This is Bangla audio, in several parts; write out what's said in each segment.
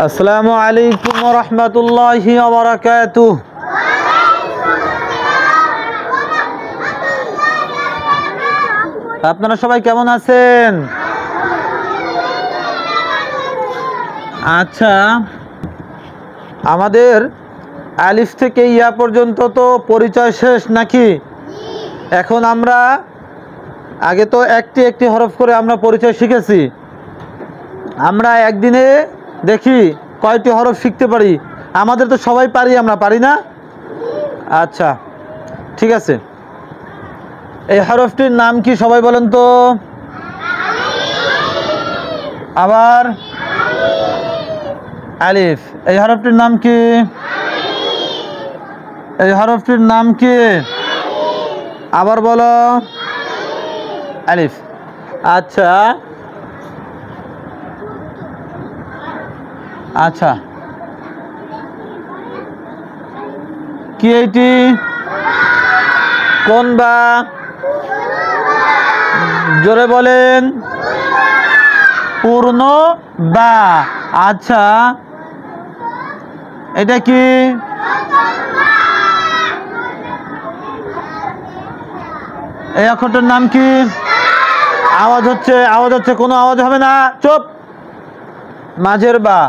আসসালামু আলাইকুম ওয়া রাহমাতুল্লাহি ওয়া বারাকাতুহু। আপনারা সবাই কেমন আছেন? আচ্ছা, আমাদের আলিফ থেকে ইয়া পর্যন্ত তো পরিচয় শেষ নাকি? এখন আমরা আগে তো একটি একটি হরফ করে আমরা পরিচয় শিখেছি। আমরা একদিনে দেখি কয়টি হরফ শিখতে পারি। আমাদের তো সবাই পারি, আমরা পারি না? আচ্ছা, ঠিক আছে। এই হরফটির নাম কি সবাই বলেন তো? আবার আলিফ। এই হরফটির নাম কি? এই হরফটির নাম কি? আবার বলো। আলিফ। আচ্ছা আচ্ছা, কি এইটি? কোন বা? জোরে বলেন। পূর্ণ বা। আচ্ছা, এটা কি? এই অক্ষরটার নাম কি? আওয়াজ হচ্ছে, আওয়াজ হচ্ছে, কোনো আওয়াজ হবে না, চুপ। মাঝের বা।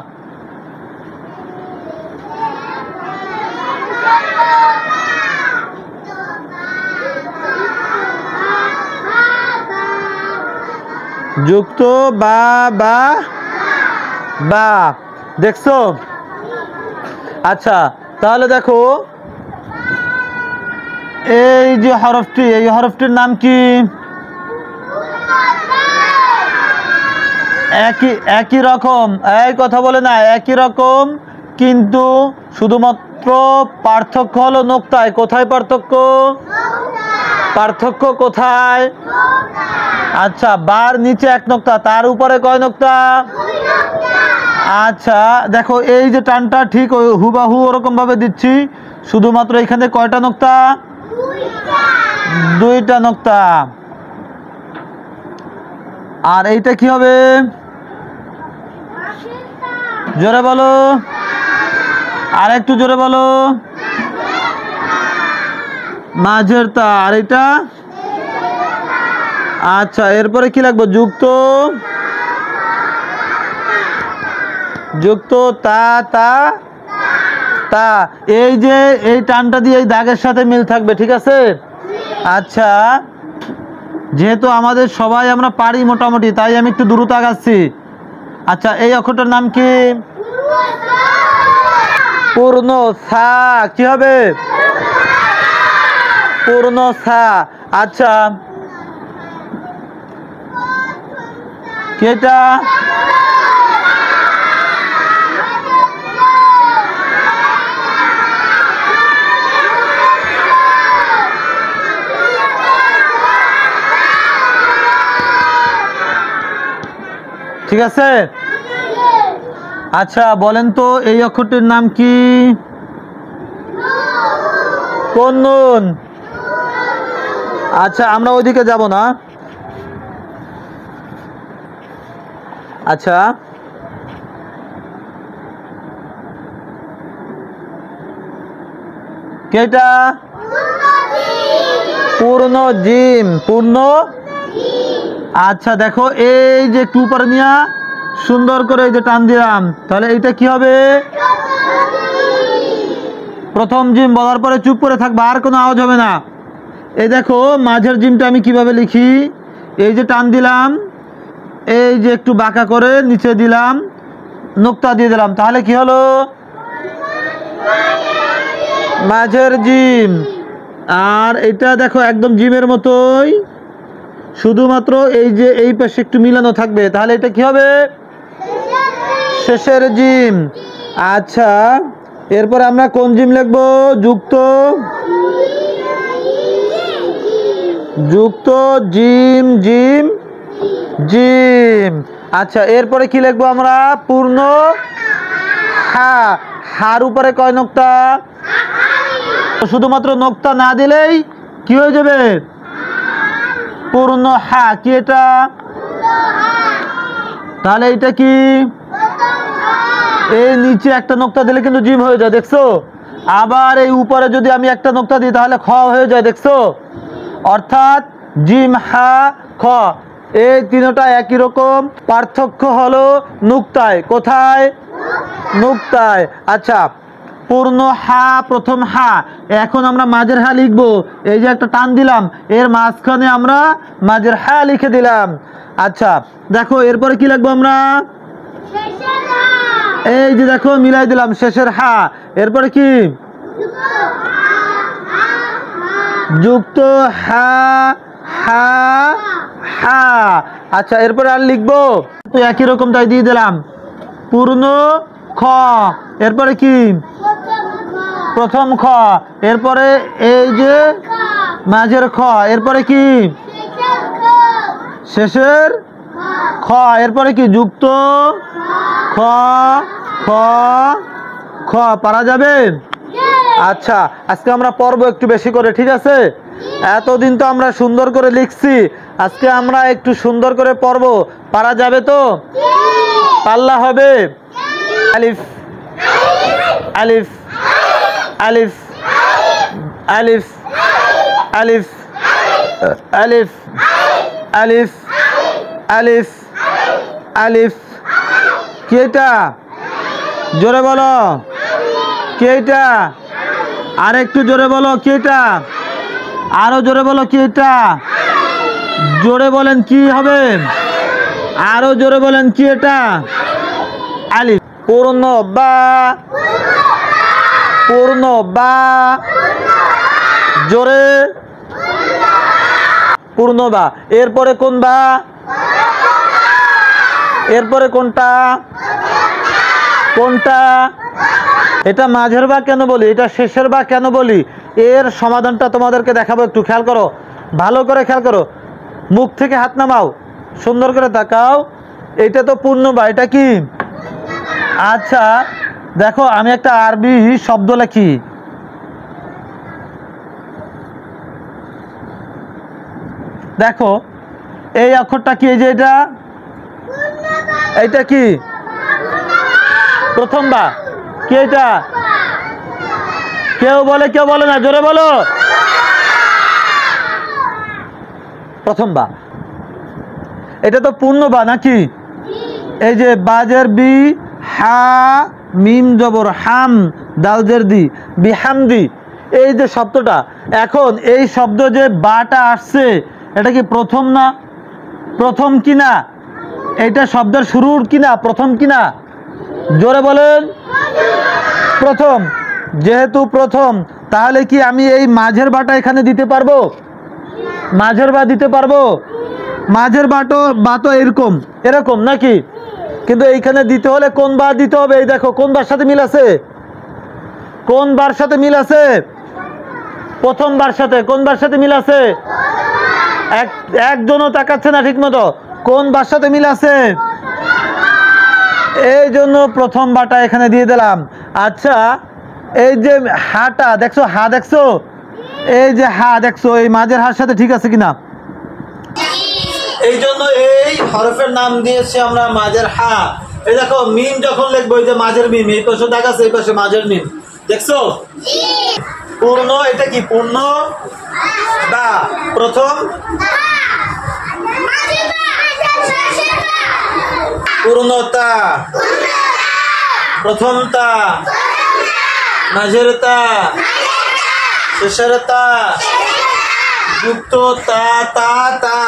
যুক্ত বা বা বা, দেখছো? আচ্ছা, তাহলে দেখো এই যে হরফটি, এই হরফটির নাম কি? একই রকম, এই কথা বলে না, একই রকম, কিন্তু শুধুমাত্র পার্থক্য হলো নোক্তায়। কোথায় পার্থক্য? পার্থক্য কোথায়? আচ্ছা, বার নিচে এক নোক্তা, তার উপরে কয় নোক্তা? আচ্ছা, দেখো এই যে টানটা ঠিক হুবাহু ওরকম ভাবে দিচ্ছি, শুধুমাত্র এখানে কয়টা নোক্তা? দুইটা নোক্তা। আর এইটা কি হবে? জোরে বলো, আর একটু জোরে বলো। মাঝের তা। আর এটা? আচ্ছা, এরপরে কি লাগবে? যুক্ত, যুক্ত তা তা তা। এই যে এই টানটা দিয়ে এই দাগের সাথে মিল থাকবে, ঠিক আছে? আচ্ছা, যেহেতু আমাদের সবাই আমরা পারি মোটামুটি, তাই আমি একটু দ্রুত আগাচ্ছি। আচ্ছা, এই অক্ষরটার নাম কি? পূর্ণ সা। কি হবে? পূর্ণ সা। আচ্ছা, কি এটা? ঠিক আছে। আচ্ছা, বলেন তো এই অক্ষরটির নাম কি? কোন নুন? আচ্ছা, আমরা ওইদিকে যাব না। আচ্ছা, কেটা? পূর্ণ জিম। পূর্ণ। আচ্ছা, দেখো এই যে একটু উপরে নিয়া সুন্দর করে এই যে টান দিলাম, তাহলে এইটা কি হবে? প্রথম জিম বলার পরে চুপ করে থাকবা, আর কোনো আওয়াজ হবে না। এই দেখো মাঝের জিমটা আমি কিভাবে লিখি। এই যে টান দিলাম, এই যে একটু বাঁকা করে নিচে দিলাম, নোক্তা দিয়ে দিলাম, তাহলে কি হলো? মাঝের জিম। আর এটা দেখো একদম জিমের মতোই, শুধুমাত্র এই যে এই পাশে একটু মিলানো থাকবে, তাহলে এটা কি হবে? শেষের জিম। আচ্ছা, এরপর আমরা কোন জিম লিখবো? যুক্ত, যুক্ত জিম জিম জিম। আচ্ছা, এরপরে কি লিখবো আমরা? পূর্ণ হা। হার উপরে কয় নোক্তা? শুধুমাত্র নোক্তা না দিলেই কি হয়ে যাবে? পূর্ণ হা। কি এটা? তাহলে এটা কি? এই নিচে একটা নোক্তা দিলে কিন্তু জিম হয়ে যায়, দেখছো? আবার এই উপরে যদি আমি একটা নোক্তা দিই তাহলে খ হয়ে যায়, দেখছো? অর্থাৎ জিম হা খ এই তিনটা একই রকম, পার্থক্য হলো নুক্তায়। কোথায়? নুক্তায়। আচ্ছা, পূর্ণ হা প্রথম হা, এখন আমরা মাঝের হা লিখবো। এই যে একটা টান দিলাম, এর মাঝখানে আমরা মাঝের হা লিখে দিলাম। আচ্ছা দেখো এরপরে কি লিখবো আমরা? এই যে দেখো মিলাই দিলাম শেষের হা। এরপরে কি? যুক্ত হা হা হা। আচ্ছা এরপরে আর লিখবো তো একই রকম, তাই দিয়ে দিলাম পূর্ণ খ। এরপরে কি? প্রথম খ। এরপরে এই যে মাঝের খ। এরপরে কি? শেষের খ। এরপরে কি? যুক্ত খ খ খ। পারা যাবে? আচ্ছা আজকে আমরা পড়বো একটু বেশি করে, ঠিক আছে? এতদিন তো আমরা সুন্দর করে লিখছি, আজকে আমরা একটু সুন্দর করে পড়বো। পারা যাবে তো? পাল্লা হবে? আলিফ আলিফ আলিফ আলিফ আলিফ আলিফ আলিফ আলিফ আলিফ। কি এটা? জোরে বলো। কি এটা? আর একটু জোরে বলো। কি এটা? আরো জোরে বলো। কি এটা? জোরে বলেন কি হবে? আরো জোরে বলেন কি এটা? আলিফ। পূর্ণ বা, পূর্ণ বা, জোরে পূর্ণ বা। এরপরে কোন বা? এরপরে কোনটা? কোনটা? এটা মাঝের বা কেন বলি, এটা শেষের বা কেন বলি, এর সমাধানটা তোমাদেরকে দেখাবো। একটু খেয়াল করো, ভালো করে খেয়াল করো। মুখ থেকে হাত নামাও, সুন্দর করে তাকাও। এটা তো পূর্ণ বা, এটা কি? আচ্ছা দেখো আমি একটা আরবি শব্দ লিখি। দেখো এই অক্ষরটা কি? এই যে এটা, এইটা কি? প্রথম বা। কি এটা? কেউ বলে কেউ বলে না, জোরে বলো। প্রথম বা। এটা তো পূর্ণ বা নাকি? এই যে বাজের বি, হা মিম জবর হাম, দালজের দি, বিহামদি। এই যে শব্দটা, এখন এই শব্দ যে বাটা আসছে, এটা কি প্রথম না? প্রথম কিনা? এটা শব্দের শুরুর কিনা? প্রথম কিনা? জোরে বলেন। প্রথম। যেহেতু প্রথম, তাহলে কি আমি এই মাঝের বাটা এখানে দিতে পারবো? মাঝের বা দিতে পারবো? মাঝের বা তো এরকম এরকম নাকি? কিন্তু এইখানে দিতে হলে কোন বার দিতে হবে? এই দেখো কোন বার সাথে মিল আছে? কোন বার সাথে মিল আছে? প্রথম বার সাথে। কোন বার সাথে মিল আছে? একজনও তাকাচ্ছে না ঠিক মতো। কোন বার সাথে মিল আছে? এই জন্য প্রথম বাটা এখানে দিয়ে দিলাম। আচ্ছা এই যে হাটা দেখছো, হা দেখছো, এই যে হা দেখছো, এই মাঝের হার সাথে ঠিক আছে কিনা? এই জন্য এই হরফের নাম দিয়েছি আমরা মাঝের হা। এই দেখো মিম যখন লিখবো, এই যে মাঝের মিম, এই পাশে দেখাচ্ছে, এই পাশে মাঝের মিম, দেখছো? পূর্ণ। এটা কি? পূর্ণ বা। প্রথম পূর্ণতা, প্রথমতা, মাঝের তা, শেষের তা, যুক্ত তা তা তা,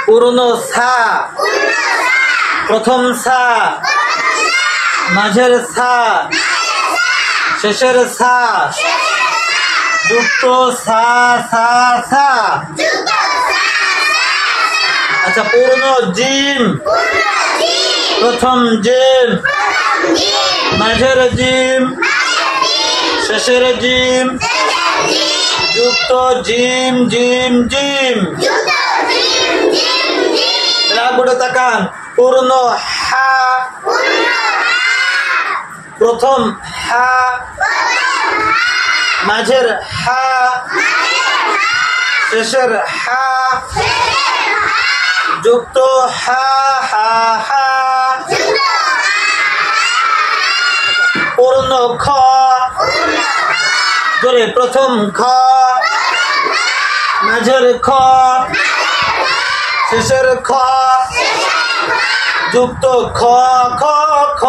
পূর্ণ সা, প্রথম সা, মাঝের সা, শেষের সা, যুক্ত সা সা সা। আচ্ছা পূর্ণ জিম, প্রথম জিম, মাঝের জিম, শেষের জিম, যুক্ত জিম জিম জিম। ব্ল্যাকবোর্ডে তাকান। পূর্ণ হা, প্রথম হা, মাঝের হা, শেষের হা, যুক্ত হা হা হা। পূর্ণ খ, জোরে প্রথম খ, মাঝের খ, শেষের খ, যুক্ত খ খ খ।